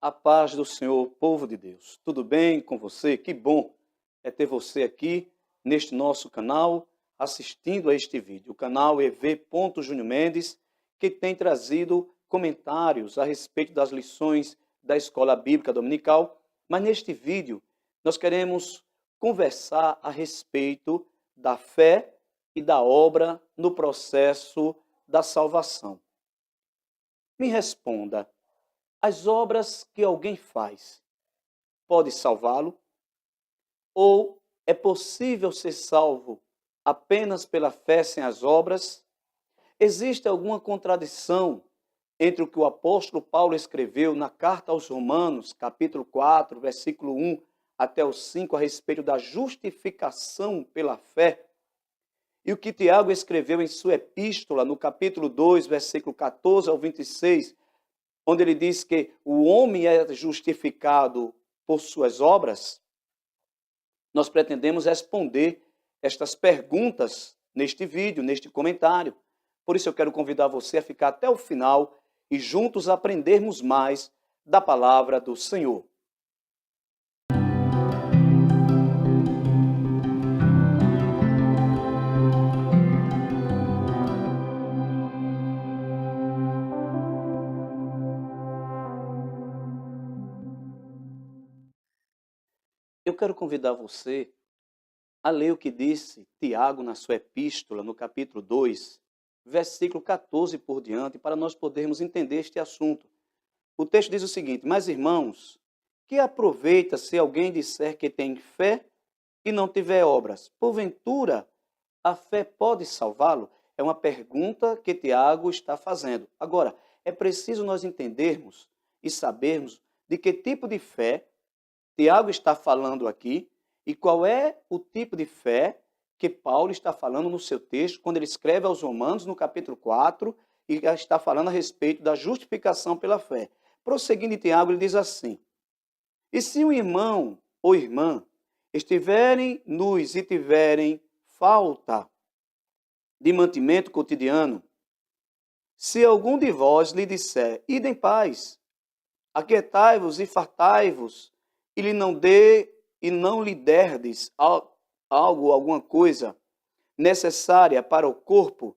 A paz do Senhor, povo de Deus. Tudo bem com você? Que bom é ter você aqui neste nosso canal, assistindo a este vídeo. O canal EV. Júnior Mendes, que tem trazido comentários a respeito das lições da Escola Bíblica Dominical. Mas neste vídeo, nós queremos conversar a respeito da fé e da obra no processo da salvação. Me responda. As obras que alguém faz pode salvá-lo? Ou é possível ser salvo apenas pela fé sem as obras? Existe alguma contradição entre o que o apóstolo Paulo escreveu na carta aos Romanos, capítulo 4, versículo 1 até o 5, a respeito da justificação pela fé, e o que Tiago escreveu em sua epístola, no capítulo 2, versículo 14 ao 26, onde ele diz que o homem é justificado por suas obras? Nós pretendemos responder estas perguntas neste vídeo, neste comentário. Por isso eu quero convidar você a ficar até o final e juntos aprendermos mais da palavra do Senhor. Eu quero convidar você a ler o que disse Tiago na sua epístola, no capítulo 2, versículo 14 por diante, para nós podermos entender este assunto. O texto diz o seguinte: mas irmãos, que aproveita se alguém disser que tem fé e não tiver obras? Porventura, a fé pode salvá-lo? É uma pergunta que Tiago está fazendo. Agora, é preciso nós entendermos e sabermos de que tipo de fé Tiago está falando aqui e qual é o tipo de fé que Paulo está falando no seu texto, quando ele escreve aos Romanos, no capítulo 4, e está falando a respeito da justificação pela fé. Prosseguindo em Tiago, ele diz assim: e se um irmão ou irmã estiverem nus e tiverem falta de mantimento cotidiano, se algum de vós lhe disser, ide em paz, aquietai-vos e fartai-vos, e não lhe derdes alguma coisa necessária para o corpo,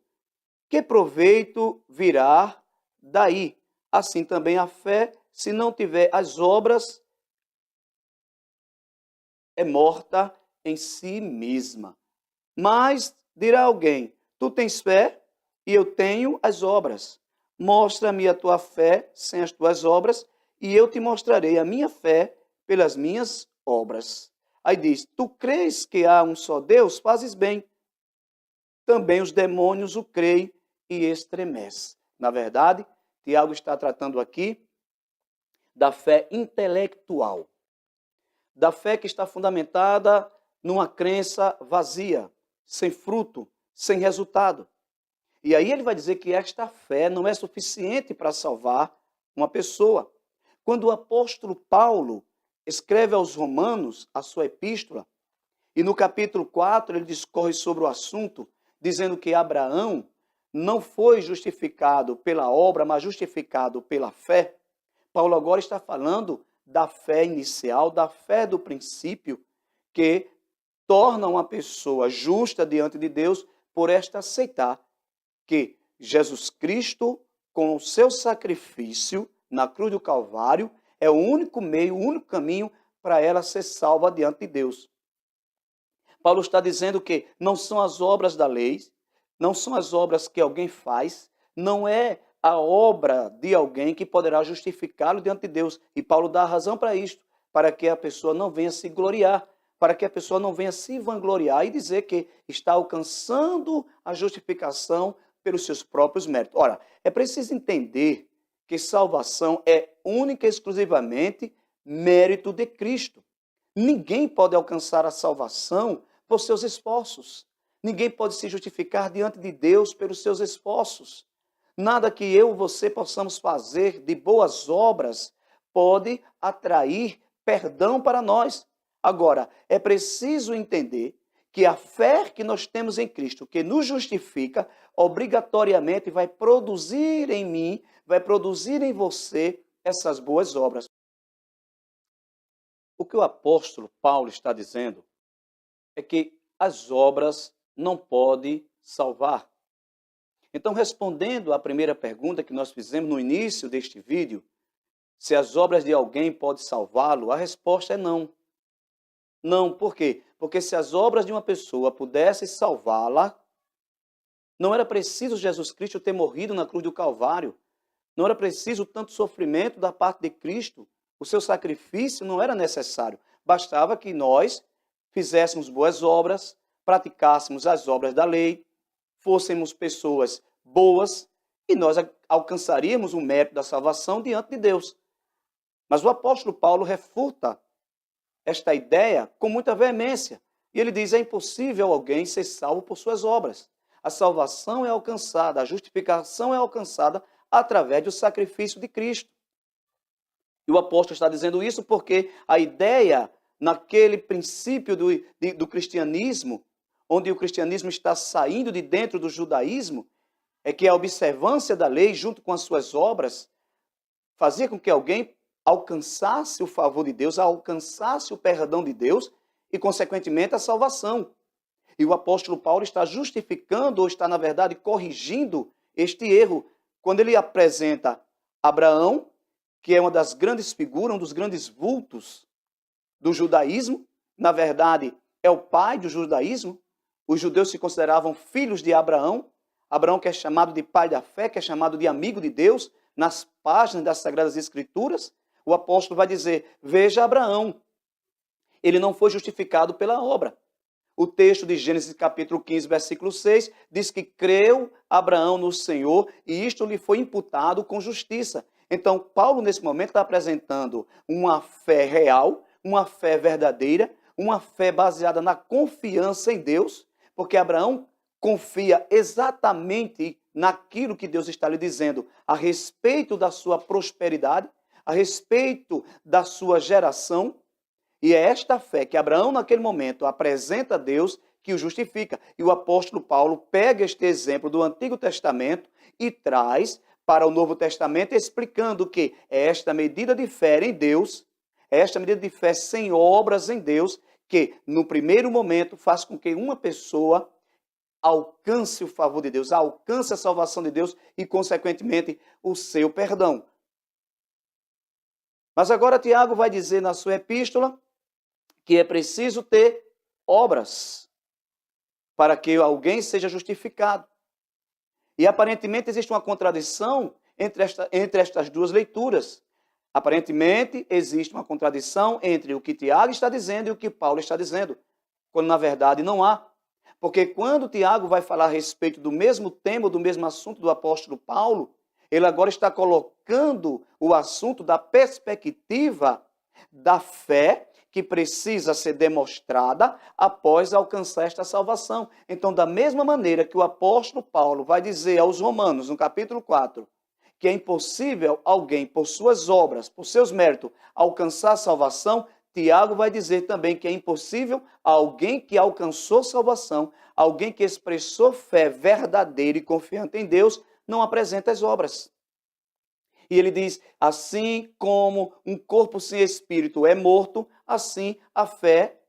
que proveito virá daí? Assim também a fé, se não tiver as obras, é morta em si mesma. Mas dirá alguém: tu tens fé e eu tenho as obras. Mostra-me a tua fé sem as tuas obras, e eu te mostrarei a minha fé pelas minhas obras. Aí diz: tu crês que há um só Deus? Fazes bem. Também os demônios o creem e estremecem. Na verdade, Tiago está tratando aqui da fé intelectual, da fé que está fundamentada numa crença vazia, sem fruto, sem resultado. E aí ele vai dizer que esta fé não é suficiente para salvar uma pessoa. Quando o apóstolo Paulo escreve aos Romanos a sua epístola, e no capítulo 4 ele discorre sobre o assunto, dizendo que Abraão não foi justificado pela obra, mas justificado pela fé. Paulo agora está falando da fé inicial, da fé do princípio, que torna uma pessoa justa diante de Deus por esta aceitar que Jesus Cristo, com o seu sacrifício na cruz do Calvário, é o único meio, o único caminho para ela ser salva diante de Deus. Paulo está dizendo que não são as obras da lei, não são as obras que alguém faz, não é a obra de alguém que poderá justificá-lo diante de Deus. E Paulo dá a razão para isto, para que a pessoa não venha se gloriar, para que a pessoa não venha se vangloriar e dizer que está alcançando a justificação pelos seus próprios méritos. Ora, é preciso entender que salvação é única e exclusivamente mérito de Cristo. Ninguém pode alcançar a salvação por seus esforços. Ninguém pode se justificar diante de Deus pelos seus esforços. Nada que eu e você possamos fazer de boas obras pode atrair perdão para nós. Agora, é preciso entender que a fé que nós temos em Cristo, que nos justifica, obrigatoriamente vai produzir em mim, vai produzir em você essas boas obras. O que o apóstolo Paulo está dizendo é que as obras não podem salvar. Então, respondendo à primeira pergunta que nós fizemos no início deste vídeo, se as obras de alguém podem salvá-lo, a resposta é não. Não, por quê? Porque se as obras de uma pessoa pudessem salvá-la, não era preciso Jesus Cristo ter morrido na cruz do Calvário. Não era preciso tanto sofrimento da parte de Cristo. O seu sacrifício não era necessário. Bastava que nós fizéssemos boas obras, praticássemos as obras da lei, fôssemos pessoas boas e nós alcançaríamos o mérito da salvação diante de Deus. Mas o apóstolo Paulo refuta esta ideia com muita veemência. E ele diz, é impossível alguém ser salvo por suas obras. A salvação é alcançada, a justificação é alcançada através do sacrifício de Cristo. E o apóstolo está dizendo isso porque a ideia, naquele princípio do cristianismo, onde o cristianismo está saindo de dentro do judaísmo, é que a observância da lei, junto com as suas obras, fazia com que alguém alcançasse o favor de Deus, alcançasse o perdão de Deus e, consequentemente, a salvação. E o apóstolo Paulo está justificando, ou está, na verdade, corrigindo este erro, quando ele apresenta Abraão, que é uma das grandes figuras, um dos grandes vultos do judaísmo, na verdade, é o pai do judaísmo. Os judeus se consideravam filhos de Abraão, Abraão que é chamado de pai da fé, que é chamado de amigo de Deus, nas páginas das Sagradas Escrituras, o apóstolo vai dizer, veja Abraão, ele não foi justificado pela obra. O texto de Gênesis capítulo 15, versículo 6, diz que creu Abraão no Senhor e isto lhe foi imputado com justiça. Então, Paulo, nesse momento, está apresentando uma fé real, uma fé verdadeira, uma fé baseada na confiança em Deus, porque Abraão confia exatamente naquilo que Deus está lhe dizendo a respeito da sua prosperidade, a respeito da sua geração. E é esta fé que Abraão, naquele momento, apresenta a Deus que o justifica. E o apóstolo Paulo pega este exemplo do Antigo Testamento e traz para o Novo Testamento, explicando que é esta medida de fé em Deus, é esta medida de fé sem obras em Deus, que no primeiro momento faz com que uma pessoa alcance o favor de Deus, alcance a salvação de Deus e, consequentemente, o seu perdão. Mas agora Tiago vai dizer na sua epístola que é preciso ter obras para que alguém seja justificado. E aparentemente existe uma contradição entre estas duas leituras. Aparentemente existe uma contradição entre o que Tiago está dizendo e o que Paulo está dizendo, quando na verdade não há. Porque quando Tiago vai falar a respeito do mesmo tema, do mesmo assunto do apóstolo Paulo, ele agora está colocando o assunto da perspectiva da fé que precisa ser demonstrada após alcançar esta salvação. Então, da mesma maneira que o apóstolo Paulo vai dizer aos Romanos, no capítulo 4, que é impossível alguém, por suas obras, por seus méritos, alcançar a salvação, Tiago vai dizer também que é impossível alguém que alcançou salvação, alguém que expressou fé verdadeira e confiante em Deus, não apresenta as obras. E ele diz, assim como um corpo sem espírito é morto, assim a fé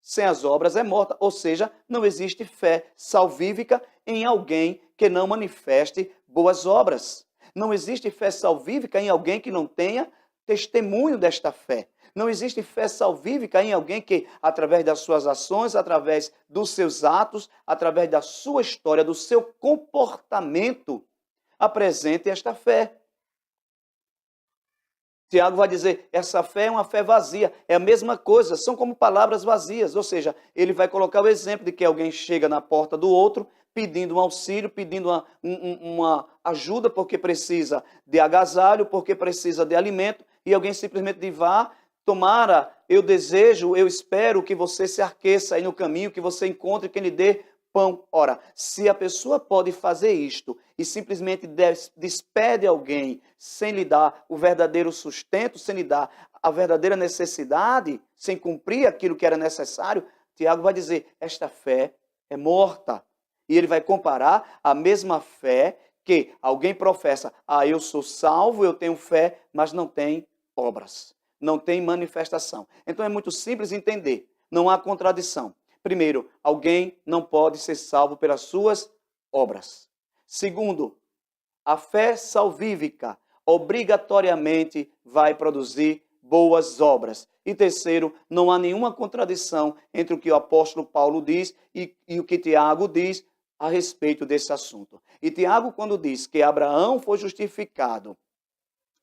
sem as obras é morta. Ou seja, não existe fé salvífica em alguém que não manifeste boas obras. Não existe fé salvífica em alguém que não tenha testemunho desta fé. Não existe fé salvífica em alguém que, através das suas ações, através dos seus atos, através da sua história, do seu comportamento, apresente esta fé. Tiago vai dizer, essa fé é uma fé vazia, é a mesma coisa, são como palavras vazias, ou seja, ele vai colocar o exemplo de que alguém chega na porta do outro, pedindo um auxílio, pedindo uma ajuda, porque precisa de agasalho, porque precisa de alimento, e alguém simplesmente diz, vá, tomara, eu desejo, eu espero que você se aqueça aí no caminho, que você encontre quem lhe dê pão. Ora, se a pessoa pode fazer isto e simplesmente despede alguém sem lhe dar o verdadeiro sustento, sem lhe dar a verdadeira necessidade, sem cumprir aquilo que era necessário, Tiago vai dizer, esta fé é morta. E ele vai comparar a mesma fé que alguém professa, eu sou salvo, eu tenho fé, mas não tem obras. não tem manifestação. Então é muito simples entender, não há contradição. Primeiro, alguém não pode ser salvo pelas suas obras. Segundo, a fé salvífica obrigatoriamente vai produzir boas obras. E terceiro, não há nenhuma contradição entre o que o apóstolo Paulo diz e o que Tiago diz a respeito desse assunto. E Tiago, quando diz que Abraão foi justificado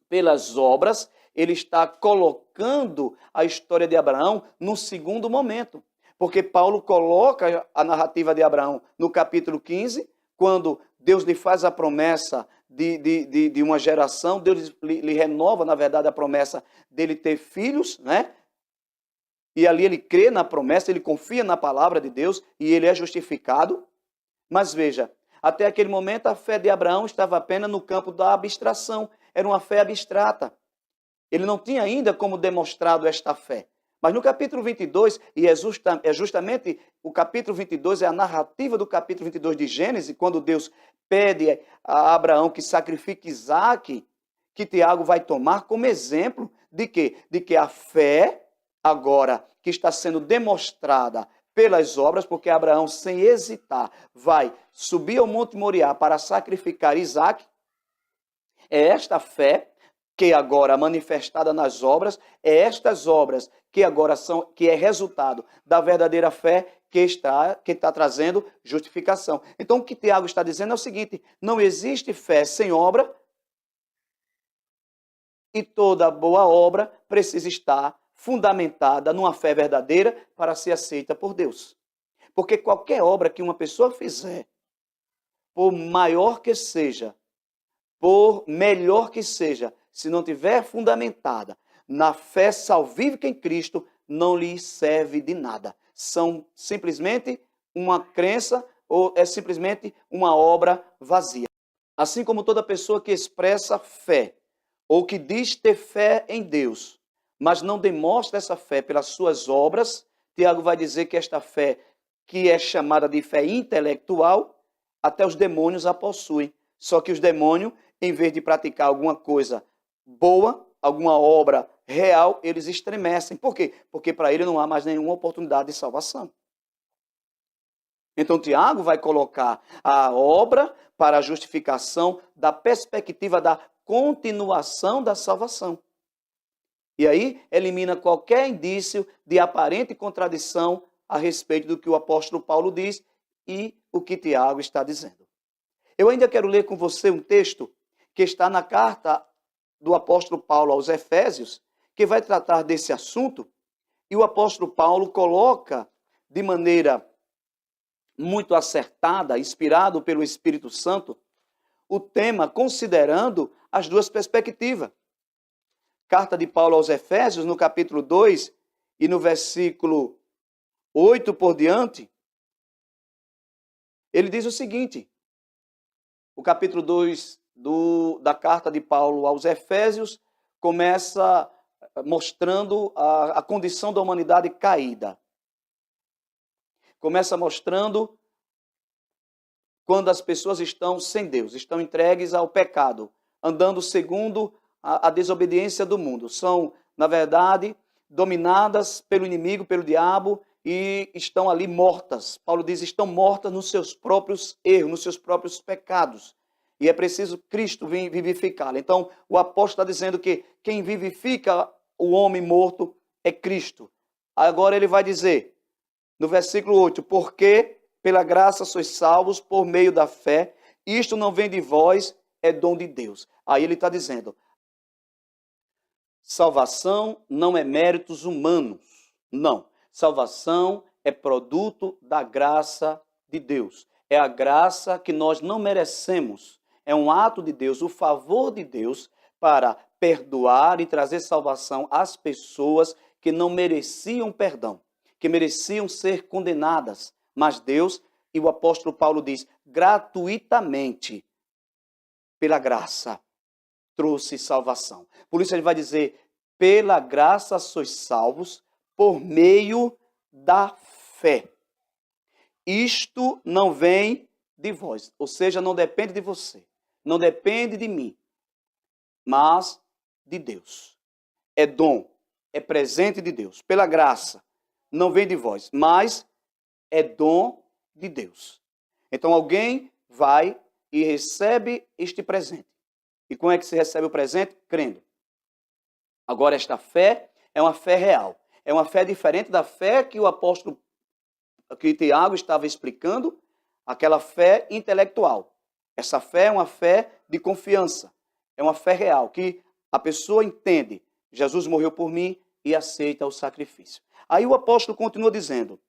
pelas obras, ele está colocando a história de Abraão no segundo momento. Porque Paulo coloca a narrativa de Abraão no capítulo 15, quando Deus lhe faz a promessa de uma geração, Deus lhe renova, na verdade, a promessa dele ter filhos, né? E ali ele crê na promessa, ele confia na palavra de Deus e ele é justificado. Mas veja, até aquele momento a fé de Abraão estava apenas no campo da abstração, era uma fé abstrata. Ele não tinha ainda como demonstrado esta fé. Mas no capítulo 22, e é justamente o capítulo 22, é a narrativa do capítulo 22 de Gênesis, quando Deus pede a Abraão que sacrifique Isaque, que Tiago vai tomar como exemplo de quê? De que a fé, agora, que está sendo demonstrada pelas obras, porque Abraão, sem hesitar, vai subir ao Monte Moriá para sacrificar Isaque, é esta fé que agora manifestada nas obras, é estas obras que agora que é resultado da verdadeira fé que está trazendo justificação. Então o que Tiago está dizendo é o seguinte: não existe fé sem obra e toda boa obra precisa estar fundamentada numa fé verdadeira para ser aceita por Deus. Porque qualquer obra que uma pessoa fizer, por maior que seja, por melhor que seja, se não tiver fundamentada na fé salvífica em Cristo, não lhe serve de nada. São simplesmente uma crença ou é simplesmente uma obra vazia. Assim como toda pessoa que expressa fé ou que diz ter fé em Deus, mas não demonstra essa fé pelas suas obras, Tiago vai dizer que esta fé, que é chamada de fé intelectual, até os demônios a possuem. Só que os demônios, em vez de praticar alguma coisa boa, alguma obra real, eles estremecem. Por quê? Porque para ele não há mais nenhuma oportunidade de salvação. Então Tiago vai colocar a obra para a justificação da perspectiva da continuação da salvação. E aí elimina qualquer indício de aparente contradição a respeito do que o apóstolo Paulo diz e o que Tiago está dizendo. Eu ainda quero ler com você um texto que está na carta do apóstolo Paulo aos Efésios, que vai tratar desse assunto, e o apóstolo Paulo coloca de maneira muito acertada, inspirado pelo Espírito Santo, o tema considerando as duas perspectivas. Carta de Paulo aos Efésios, no capítulo 2 e no versículo 8 por diante, ele diz o seguinte, o capítulo 2 da carta de Paulo aos Efésios começa mostrando a condição da humanidade caída. Começa mostrando quando as pessoas estão sem Deus, estão entregues ao pecado, andando segundo a desobediência do mundo. São, na verdade, dominadas pelo inimigo, pelo diabo, e estão ali mortas. Paulo diz, estão mortas nos seus próprios erros, nos seus próprios pecados. E é preciso Cristo vir vivificá-la. Então, o apóstolo está dizendo que quem vivifica o homem morto é Cristo. Agora ele vai dizer, no versículo 8, porque pela graça sois salvos por meio da fé, isto não vem de vós, é dom de Deus. Aí ele está dizendo, salvação não é méritos humanos, não. Salvação é produto da graça de Deus. É a graça que nós não merecemos. É um ato de Deus, o favor de Deus para perdoar e trazer salvação às pessoas que não mereciam perdão, que mereciam ser condenadas. Mas Deus, e o apóstolo Paulo diz, gratuitamente, pela graça, trouxe salvação. Por isso ele vai dizer, pela graça sois salvos por meio da fé. Isto não vem de vós, ou seja, não depende de você, não depende de mim, mas de Deus. É dom, é presente de Deus, pela graça, não vem de vós, mas é dom de Deus. Então alguém vai e recebe este presente. E como é que se recebe o presente? Crendo. Agora esta fé é uma fé real. É uma fé diferente da fé que o apóstolo, que Tiago estava explicando, aquela fé intelectual. Essa fé é uma fé de confiança. É uma fé real, que a pessoa entende. Jesus morreu por mim e aceita o sacrifício. Aí o apóstolo continua dizendo,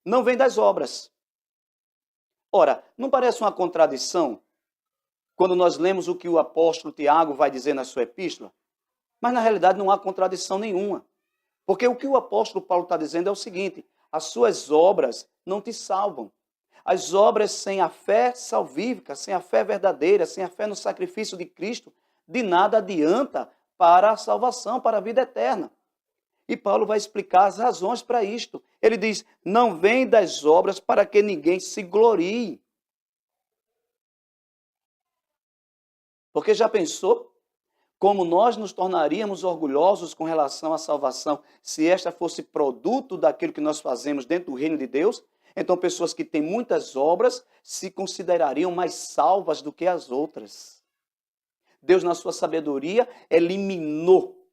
não vem das obras. Ora, não parece uma contradição quando nós lemos o que o apóstolo Tiago vai dizer na sua epístola? Mas na realidade não há contradição nenhuma. Porque o que o apóstolo Paulo está dizendo é o seguinte, as suas obras não te salvam. As obras sem a fé salvífica, sem a fé verdadeira, sem a fé no sacrifício de Cristo, de nada adianta para a salvação, para a vida eterna. E Paulo vai explicar as razões para isto. Ele diz, não vem das obras para que ninguém se glorie. Porque já pensou como nós nos tornaríamos orgulhosos com relação à salvação se esta fosse produto daquilo que nós fazemos dentro do reino de Deus? Então pessoas que têm muitas obras se considerariam mais salvas do que as outras. Deus, na sua sabedoria, eliminou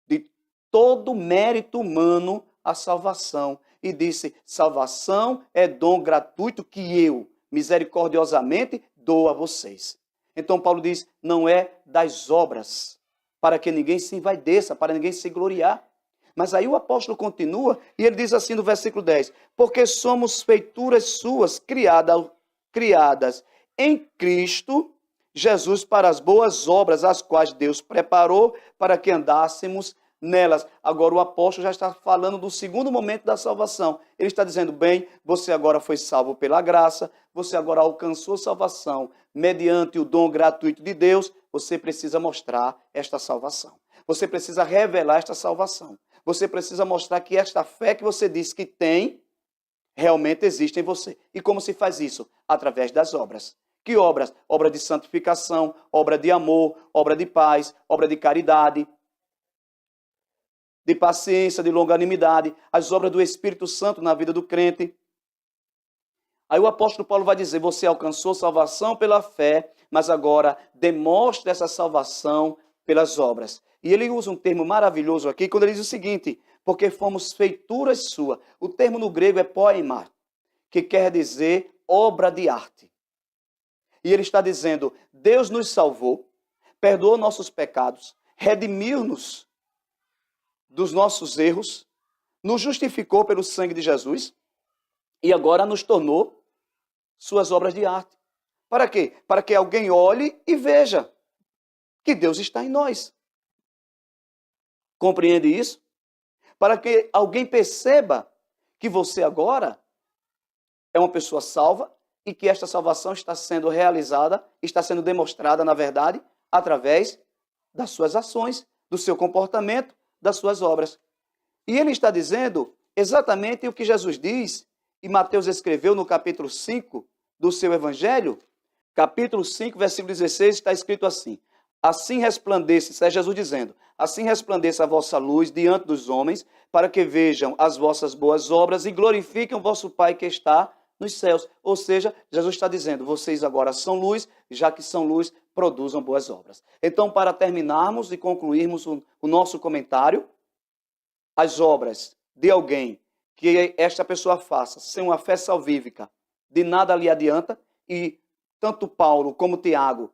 de todo mérito humano a salvação. E disse, salvação é dom gratuito que eu, misericordiosamente, dou a vocês. Então Paulo diz, não é das obras, para que ninguém se envaideça, para ninguém se gloriar. Mas aí o apóstolo continua e ele diz assim no versículo 10, porque somos feituras suas, criadas em Cristo Jesus para as boas obras, as quais Deus preparou para que andássemos nelas. Agora o apóstolo já está falando do segundo momento da salvação. Ele está dizendo, bem, você agora foi salvo pela graça, você agora alcançou salvação mediante o dom gratuito de Deus, você precisa mostrar esta salvação. Você precisa revelar esta salvação. Você precisa mostrar que esta fé que você diz que tem, realmente existe em você. E como se faz isso? Através das obras. Que obras? Obra de santificação, obra de amor, obra de paz, obra de caridade, de paciência, de longanimidade, as obras do Espírito Santo na vida do crente. Aí o apóstolo Paulo vai dizer, você alcançou salvação pela fé, mas agora demonstre essa salvação pelas obras. E ele usa um termo maravilhoso aqui, quando ele diz o seguinte, porque fomos feituras sua. O termo no grego é poema, que quer dizer obra de arte. E ele está dizendo, Deus nos salvou, perdoou nossos pecados, redimiu-nos dos nossos erros, nos justificou pelo sangue de Jesus e agora nos tornou suas obras de arte. Para quê? Para que alguém olhe e veja que Deus está em nós. Compreende isso? Para que alguém perceba que você agora é uma pessoa salva e que esta salvação está sendo realizada, está sendo demonstrada, na verdade, através das suas ações, do seu comportamento, das suas obras. E ele está dizendo exatamente o que Jesus diz, e Mateus escreveu no capítulo 5 do seu evangelho, capítulo 5, versículo 16, está escrito assim, assim resplandeça, isso é Jesus dizendo, assim resplandeça a vossa luz diante dos homens, para que vejam as vossas boas obras e glorifiquem o vosso Pai que está nos céus. Ou seja, Jesus está dizendo, vocês agora são luz, já que são luz, produzam boas obras. Então, para terminarmos e concluirmos o nosso comentário, as obras de alguém que esta pessoa faça sem uma fé salvífica, de nada lhe adianta, e tanto Paulo como Tiago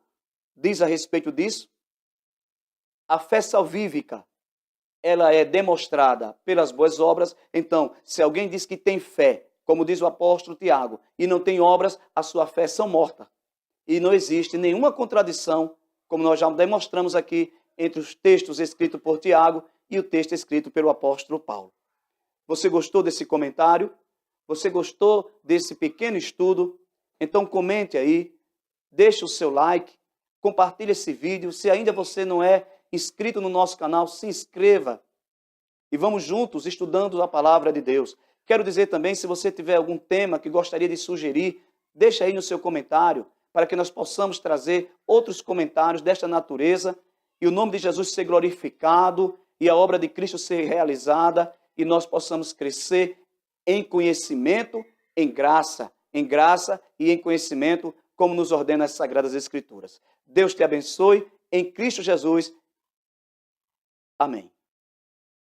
diz a respeito disso, a fé salvífica, ela é demonstrada pelas boas obras. Então, se alguém diz que tem fé, como diz o apóstolo Tiago, e não tem obras, a sua fé são morta. E não existe nenhuma contradição, como nós já demonstramos aqui, entre os textos escritos por Tiago e o texto escrito pelo apóstolo Paulo. Você gostou desse comentário? Você gostou desse pequeno estudo? Então comente aí, deixe o seu like, compartilhe esse vídeo. Se ainda você não é inscrito no nosso canal, se inscreva. E vamos juntos estudando a palavra de Deus. Quero dizer também, se você tiver algum tema que gostaria de sugerir, deixa aí no seu comentário, para que nós possamos trazer outros comentários desta natureza e o nome de Jesus ser glorificado e a obra de Cristo ser realizada e nós possamos crescer em conhecimento, em graça e em conhecimento, como nos ordena as Sagradas Escrituras. Deus te abençoe em Cristo Jesus. Amém.